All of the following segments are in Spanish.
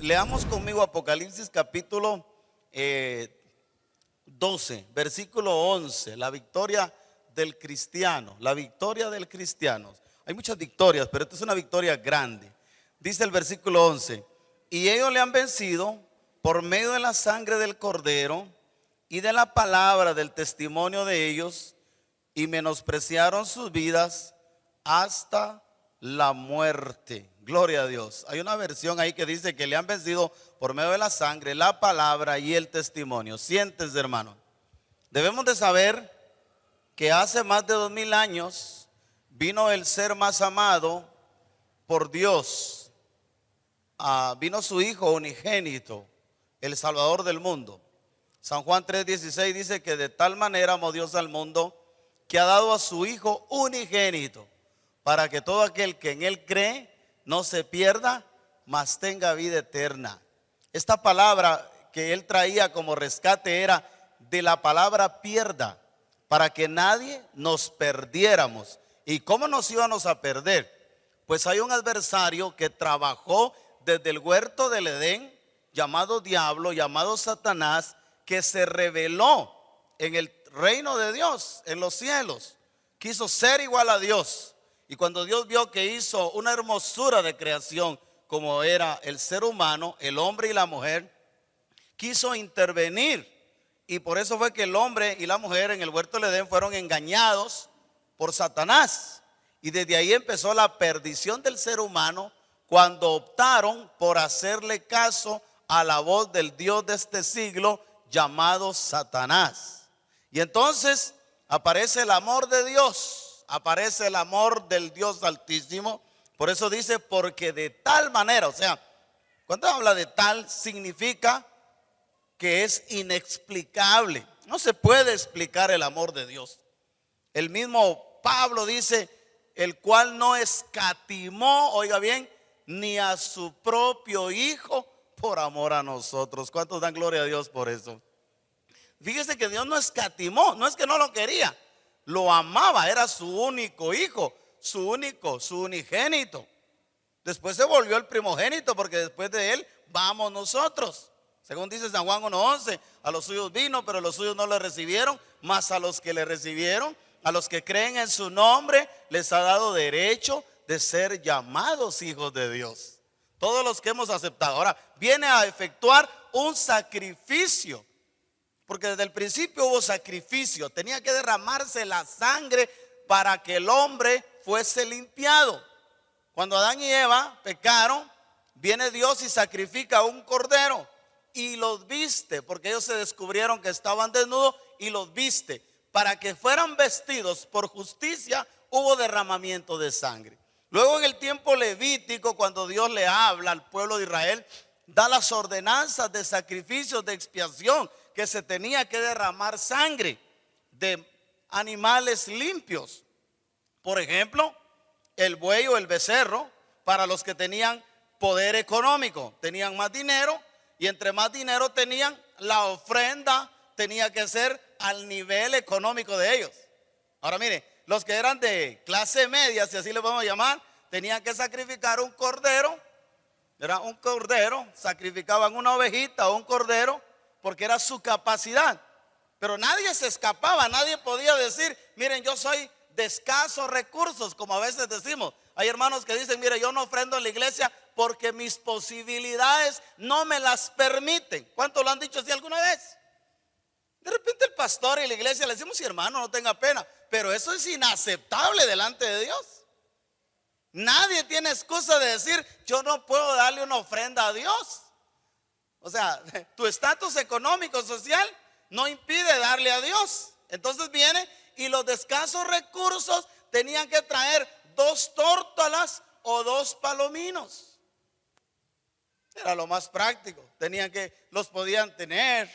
Leamos conmigo Apocalipsis capítulo 12, versículo 11, la victoria del cristiano, la victoria del cristiano. Hay muchas victorias, pero esta es una victoria grande. Dice el versículo 11, y ellos le han vencido por medio de la sangre del cordero y de la palabra del testimonio de ellos, y menospreciaron sus vidas hasta la muerte. Gloria a Dios. Hay una versión ahí que dice que le han vencido por medio de la sangre, la palabra y el testimonio. Siéntense, hermano. Debemos de saber que hace más de 2000 años vino el ser más amado por Dios. Vino su Hijo unigénito, el Salvador del mundo. San Juan 3:16 dice que de tal manera amó Dios al mundo que ha dado a su Hijo unigénito, para que todo aquel que en él cree no se pierda, mas tenga vida eterna. Esta palabra que él traía como rescate era de la palabra pierda, para que nadie nos perdiéramos. ¿Y cómo nos íbamos a perder? Pues hay un adversario que trabajó desde el huerto del Edén, llamado diablo, llamado Satanás, que se rebeló en el reino de Dios, en los cielos. Quiso ser igual a Dios. Y cuando Dios vio que hizo una hermosura de creación, como era el ser humano, el hombre y la mujer, quiso intervenir. Y por eso fue que el hombre y la mujer en el huerto del Edén fueron engañados por Satanás. Y desde ahí empezó la perdición del ser humano, cuando optaron por hacerle caso a la voz del Dios de este siglo, llamado Satanás. Y entonces aparece el amor de Dios. Aparece el amor del Dios Altísimo. Por eso dice, porque de tal manera, o sea, cuando habla de tal, significa que es inexplicable. No se puede explicar el amor de Dios. El mismo Pablo dice, el cual no escatimó, oiga bien, ni a su propio Hijo por amor a nosotros. ¿Cuántos dan gloria a Dios por eso? Fíjese que Dios no escatimó, no es que no lo quería. Lo amaba, era su único hijo, su unigénito. Después se volvió el primogénito, porque después de él vamos nosotros. Según dice San Juan 1:11, a los suyos vino, pero los suyos no le recibieron, mas a los que le recibieron, a los que creen en su nombre, les ha dado derecho de ser llamados hijos de Dios. Todos los que hemos aceptado. Ahora, viene a efectuar un sacrificio. Porque desde el principio hubo sacrificio, tenía que derramarse la sangre para que el hombre fuese limpiado. Cuando Adán y Eva pecaron, viene Dios y sacrifica un cordero y los viste, porque ellos se descubrieron que estaban desnudos y los viste. Para que fueran vestidos por justicia, hubo derramamiento de sangre. Luego en el tiempo levítico, cuando Dios le habla al pueblo de Israel, da las ordenanzas de sacrificios de expiación, que se tenía que derramar sangre de animales limpios. Por ejemplo, el buey o el becerro, para los que tenían poder económico, tenían más dinero, y entre más dinero tenían, la ofrenda tenía que ser al nivel económico de ellos. Ahora mire, los que eran de clase media, si así le podemos llamar, tenían que sacrificar un cordero. Era un cordero, sacrificaban una ovejita o un cordero, porque era su capacidad. Pero nadie se escapaba, nadie podía decir, miren, yo soy de escasos recursos, como a veces decimos. Hay hermanos que dicen, mire, yo no ofrendo en la iglesia porque mis posibilidades no me las permiten. ¿Cuántos lo han dicho así alguna vez? De repente el pastor y la iglesia le decimos, sí, hermano, no tenga pena, pero eso es inaceptable delante de Dios. Nadie tiene excusa de decir, yo no puedo darle una ofrenda a Dios. O sea, tu estatus económico, social, no impide darle a Dios. Entonces viene y los de escasos recursos tenían que traer 2 tórtolas o 2 palominos. Era lo más práctico. Los podían tener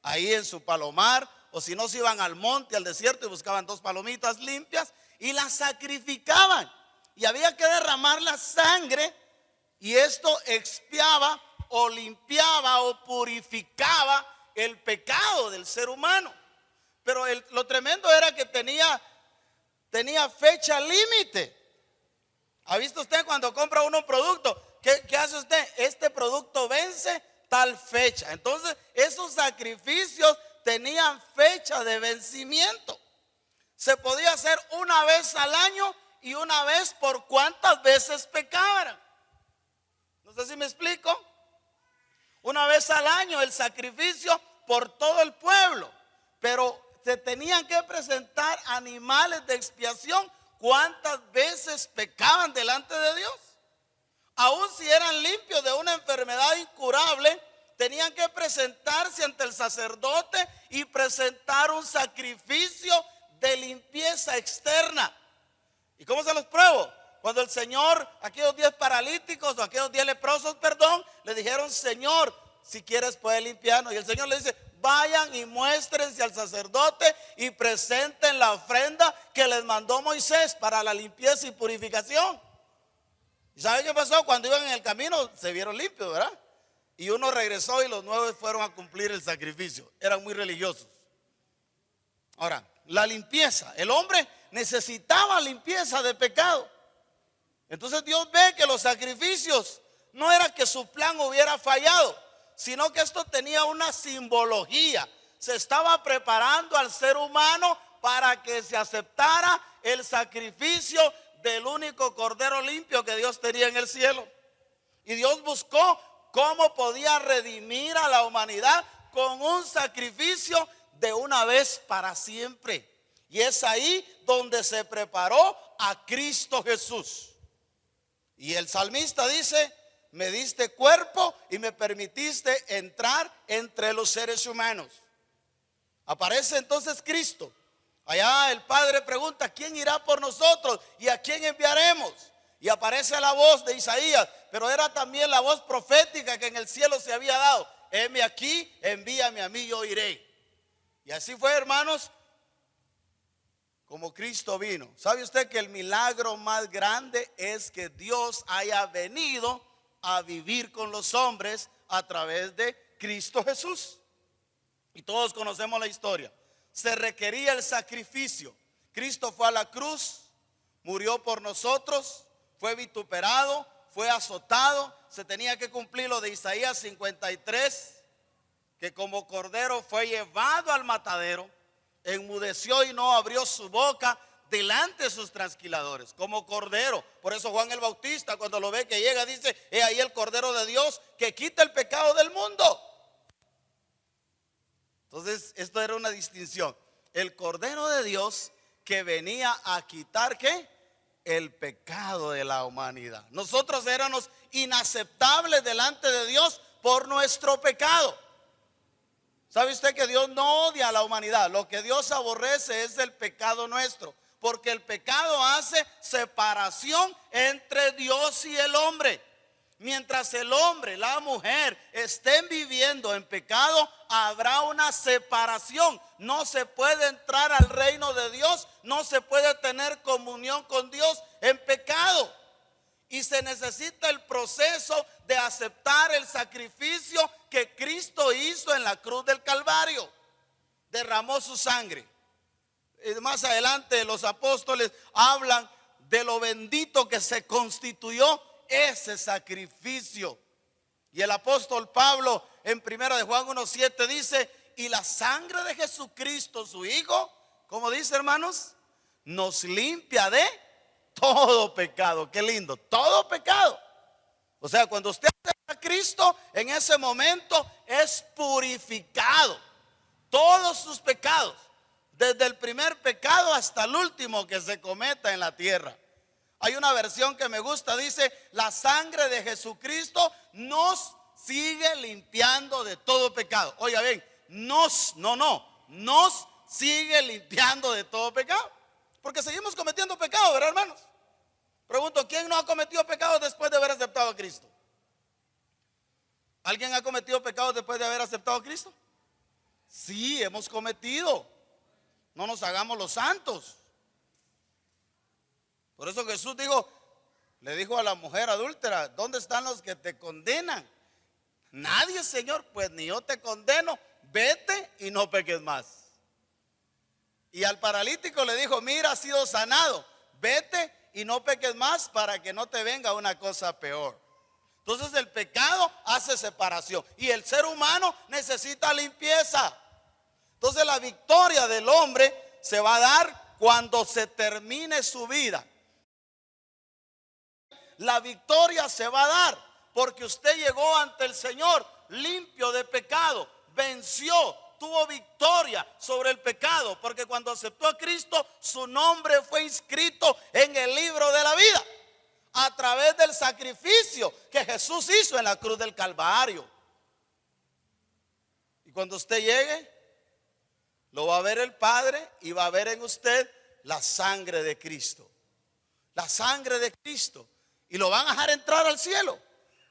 ahí en su palomar, o si no, se iban al monte, al desierto, y buscaban 2 palomitas limpias y las sacrificaban. Y había que derramar la sangre, y esto expiaba o limpiaba o purificaba el pecado del ser humano. Pero lo tremendo era que tenía fecha límite. ¿Ha visto usted cuando compra uno un producto? ¿Qué hace usted? Este producto vence tal fecha. Entonces esos sacrificios tenían fecha de vencimiento. Se podía hacer una vez al año y una vez por cuántas veces pecaran. No sé si me explico. Una vez al año el sacrificio por todo el pueblo, pero se tenían que presentar animales de expiación cuántas veces pecaban delante de Dios. Aun si eran limpios de una enfermedad incurable, tenían que presentarse ante el sacerdote y presentar un sacrificio de limpieza externa. ¿Y cómo se los pruebo? Cuando el Señor, aquellos 10 paralíticos o aquellos 10 leprosos, le dijeron: Señor, si quieres puedes limpiarnos. Y el Señor le dice: vayan y muéstrense al sacerdote y presenten la ofrenda que les mandó Moisés para la limpieza y purificación. ¿Y saben qué pasó? Cuando iban en el camino se vieron limpios, ¿verdad? Y uno regresó y los 9 fueron a cumplir el sacrificio. Eran muy religiosos. Ahora, la limpieza. El hombre necesitaba limpieza de pecado. Entonces Dios ve que los sacrificios no era que su plan hubiera fallado, sino que esto tenía una simbología. Se estaba preparando al ser humano para que se aceptara el sacrificio del único cordero limpio que Dios tenía en el cielo. Y Dios buscó cómo podía redimir a la humanidad con un sacrificio de una vez para siempre. Y es ahí donde se preparó a Cristo Jesús. Y el salmista dice: me diste cuerpo y me permitiste entrar entre los seres humanos. Aparece entonces Cristo. Allá el Padre pregunta: ¿quién irá por nosotros y a quién enviaremos? Y aparece la voz de Isaías, pero era también la voz profética que en el cielo se había dado: heme aquí, envíame a mí, yo iré. Y así fue, hermanos, como Cristo vino. ¿Sabe usted que el milagro más grande es que Dios haya venido a vivir con los hombres a través de Cristo Jesús? Y todos conocemos la historia. Se requería el sacrificio. Cristo fue a la cruz, murió por nosotros, fue vituperado, fue azotado. Se tenía que cumplir lo de Isaías 53, que como cordero fue llevado al matadero, enmudeció y no abrió su boca delante de sus trasquiladores, como cordero. Por eso Juan el Bautista, cuando lo ve que llega, dice: he ahí el cordero de Dios que quita el pecado del mundo. Entonces esto era una distinción: el cordero de Dios que venía a quitar ¿qué? El pecado de la humanidad. Nosotros éramos inaceptables delante de Dios por nuestro pecado. ¿Sabe usted que Dios no odia a la humanidad? Lo que Dios aborrece es el pecado nuestro, porque el pecado hace separación entre Dios y el hombre. Mientras el hombre, la mujer estén viviendo en pecado, habrá una separación. No se puede entrar al reino de Dios, no se puede tener comunión con Dios en pecado. Y se necesita el proceso de aceptar el sacrificio que Cristo hizo en la cruz del Calvario. Derramó su sangre. Y más adelante los apóstoles hablan de lo bendito que se constituyó ese sacrificio. Y el apóstol Pablo en 1 de Juan 1:7 dice: y la sangre de Jesucristo su Hijo, como dice, hermanos, nos limpia de todo pecado. Qué lindo, todo pecado. O sea, cuando usted acepta a Cristo, en ese momento es purificado. Todos sus pecados, desde el primer pecado hasta el último que se cometa en la tierra. Hay una versión que me gusta, dice: la sangre de Jesucristo nos sigue limpiando de todo pecado. Oiga bien, nos sigue limpiando de todo pecado. Porque seguimos cometiendo pecado, ¿verdad, hermanos? Pregunto, ¿quién no ha cometido pecado después de haber aceptado a Cristo? ¿Alguien ha cometido pecado después de haber aceptado a Cristo? Sí, hemos cometido. No nos hagamos los santos. Por eso Jesús le dijo a la mujer adúltera: ¿dónde están los que te condenan? Nadie, Señor. Pues ni yo te condeno, vete y no peques más. Y al paralítico le dijo: mira, has sido sanado, vete y no peques más para que no te venga una cosa peor. Entonces el pecado hace separación y el ser humano necesita limpieza. Entonces la victoria del hombre se va a dar cuando se termine su vida. La victoria se va a dar porque usted llegó ante el Señor limpio de pecado, venció, tuvo victoria sobre el pecado, porque cuando aceptó a Cristo, su nombre fue inscrito en el libro de la vida a través del sacrificio que Jesús hizo en la cruz del Calvario. Y cuando usted llegue, lo va a ver el Padre y va a ver en usted la sangre de Cristo. La sangre de Cristo. Y lo van a dejar entrar al cielo.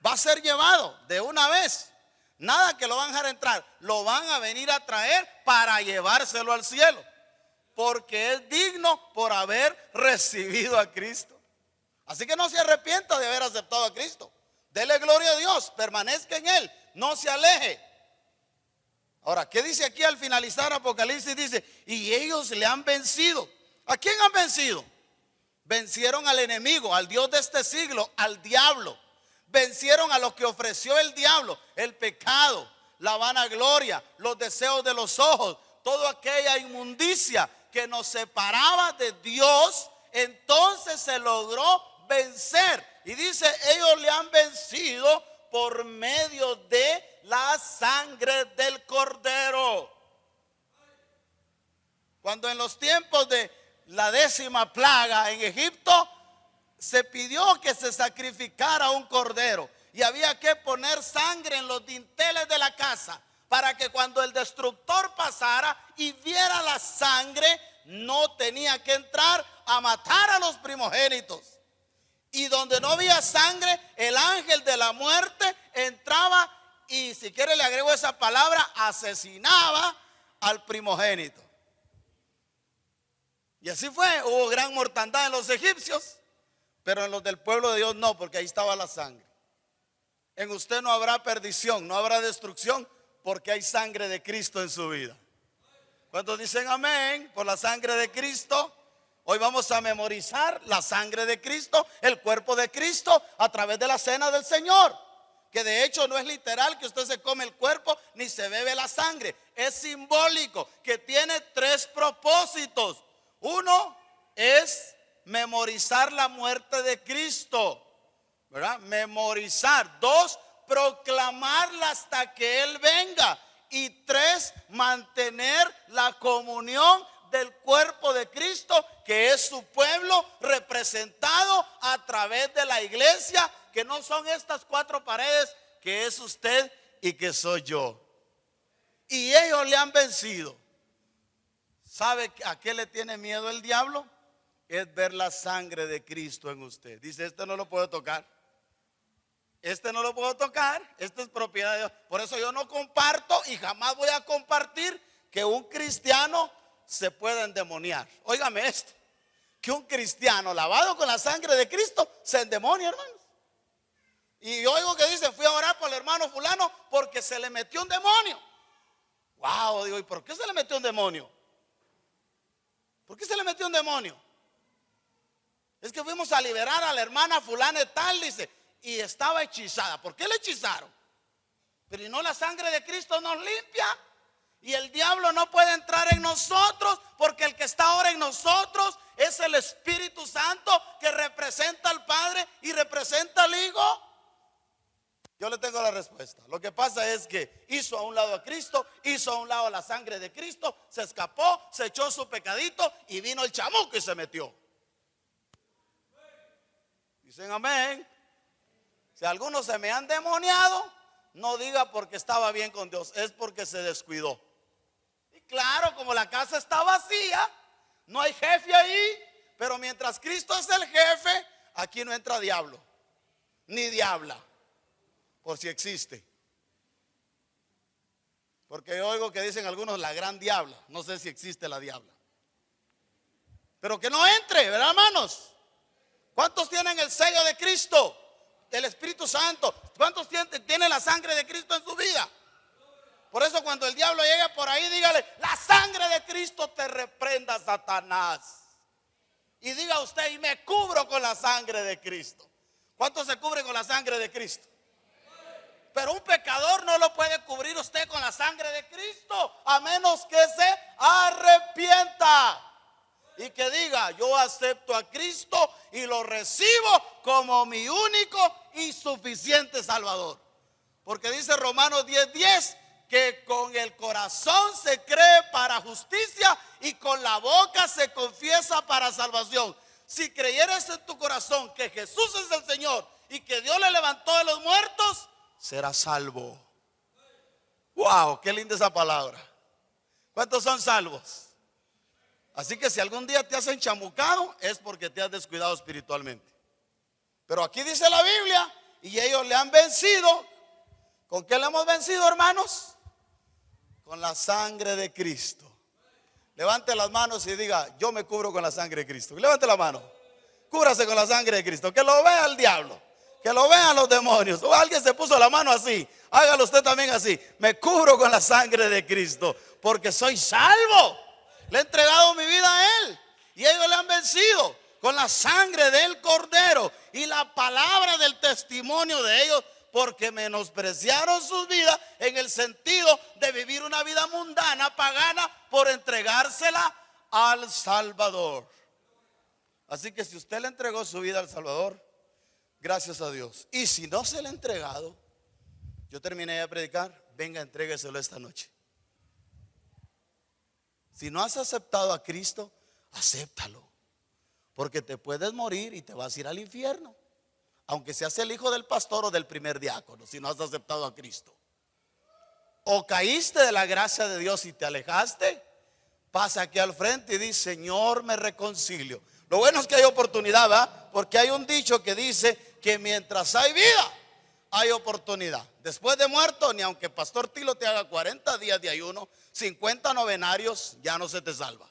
Va a ser llevado de una vez. Nada que lo van a dejar entrar. Lo van a venir a traer para llevárselo al cielo. Porque es digno por haber recibido a Cristo. Así que no se arrepienta de haber aceptado a Cristo. Dele gloria a Dios. Permanezca en Él. No se aleje. Ahora, ¿qué dice aquí al finalizar Apocalipsis? Dice: y ellos le han vencido. ¿A quién han vencido? Vencieron al enemigo, al Dios de este siglo, al diablo. Vencieron a lo que ofreció el diablo: el pecado, la vanagloria, los deseos de los ojos, toda aquella inmundicia que nos separaba de Dios. Entonces se logró vencer. Y dice: ellos le han vencido por medio de la sangre del Cordero. Cuando en los tiempos de la 10ª plaga en Egipto, se pidió que se sacrificara un cordero y había que poner sangre en los dinteles de la casa para que cuando el destructor pasara y viera la sangre, no tenía que entrar a matar a los primogénitos. Y donde no había sangre, el ángel de la muerte entraba y, si quiere le agrego esa palabra, asesinaba al primogénito. Y así fue, hubo gran mortandad en los egipcios, pero en los del pueblo de Dios no, porque ahí estaba la sangre. En usted no habrá perdición, no habrá destrucción, porque hay sangre de Cristo en su vida. ¿Cuántos dicen amén? Por la sangre de Cristo. Hoy vamos a memorizar la sangre de Cristo, el cuerpo de Cristo, a través de la cena del Señor. Que de hecho no es literal que usted se come el cuerpo ni se bebe la sangre. Es simbólico, que tiene 3 propósitos. Uno es memorizar la muerte de Cristo, ¿verdad? Memorizar. 2, proclamarla hasta que Él venga. Y 3, mantener la comunión del cuerpo de Cristo, que es su pueblo representado a través de la iglesia, que no son estas 4 paredes, que es usted y que soy yo. Y ellos le han vencido. ¿Sabe a qué le tiene miedo el diablo? Es ver la sangre de Cristo en usted. Dice: este no lo puedo tocar. Este no lo puedo tocar. Este es propiedad de Dios. Por eso yo no comparto y jamás voy a compartir que un cristiano se pueda endemoniar. Óigame esto: que un cristiano lavado con la sangre de Cristo se endemonia, hermanos. Y yo oigo que dicen: fui a orar por el hermano fulano porque se le metió un demonio. Wow, digo, ¿y por qué se le metió un demonio? ¿Por qué se le metió un demonio? Es que fuimos a liberar a la hermana fulana de tal, dice, y estaba hechizada. ¿Por qué le hechizaron? Pero ¿y no la sangre de Cristo nos limpia? Y el diablo no puede entrar en nosotros, porque el que está ahora en nosotros es el Espíritu Santo, que representa al Padre y representa al Hijo. Yo le tengo la respuesta. Lo que pasa es que hizo a un lado a Cristo, hizo a un lado la sangre de Cristo, se escapó, se echó su pecadito y vino el chamuco y se metió. Dicen amén. Si algunos se me han demoniado, no diga porque estaba bien con Dios, es porque se descuidó. Y Claro, como la casa está vacía, no hay jefe ahí, pero mientras Cristo es el jefe, aquí no entra diablo, ni diabla, por si existe. Porque yo oigo que dicen algunos la gran diabla, no sé si existe la diabla. Pero que no entre, ¿verdad, hermanos? ¿Cuántos tienen el sello de Cristo, del Espíritu Santo? ¿Cuántos tienen la sangre de Cristo en su vida? Por eso cuando el diablo llegue por ahí, dígale: la sangre de Cristo te reprenda, Satanás. Y diga usted: y me cubro con la sangre de Cristo. ¿Cuántos se cubren con la sangre de Cristo? Pero un pecador no lo puede cubrir usted con la sangre de Cristo, a menos que se arrepienta y que diga: yo acepto a Cristo y lo recibo como mi único y suficiente Salvador. Porque dice Romanos 10:10 que con el corazón se cree para justicia y con la boca se confiesa para salvación. Si creyeres en tu corazón que Jesús es el Señor y que Dios le levantó de los muertos, serás salvo. Wow, qué linda esa palabra. ¿Cuántos son salvos? Así que si algún día te has enchamucado, es porque te has descuidado espiritualmente. Pero aquí dice la Biblia, y ellos le han vencido. ¿Con qué le hemos vencido, hermanos? Con la sangre de Cristo. Levante las manos y diga: yo me cubro con la sangre de Cristo. Levante la mano. Cúbrase con la sangre de Cristo. Que lo vea el diablo, que lo vean los demonios. O alguien se puso la mano así, hágalo usted también así: me cubro con la sangre de Cristo, porque soy salvo. Le he entregado mi vida a Él y ellos le han vencido con la sangre del Cordero y la palabra del testimonio de ellos, porque menospreciaron sus vidas en el sentido de vivir una vida mundana, pagana, por entregársela al Salvador. Así que si usted le entregó su vida al Salvador, gracias a Dios. Y si no se le ha entregado, yo terminé de predicar, venga, entrégueselo esta noche. Si no has aceptado a Cristo, acéptalo, porque te puedes morir y te vas a ir al infierno, aunque seas el hijo del pastor o del primer diácono, si no has aceptado a Cristo. O caíste de la gracia de Dios y te alejaste, pasa aquí al frente y dice: Señor, me reconcilio. Lo bueno es que hay oportunidad, ¿verdad? Porque hay un dicho que dice que mientras hay vida, hay oportunidad. Después de muerto, ni aunque Pastor Tilo te haga 40 días de ayuno, 50 novenarios, ya no se te salva.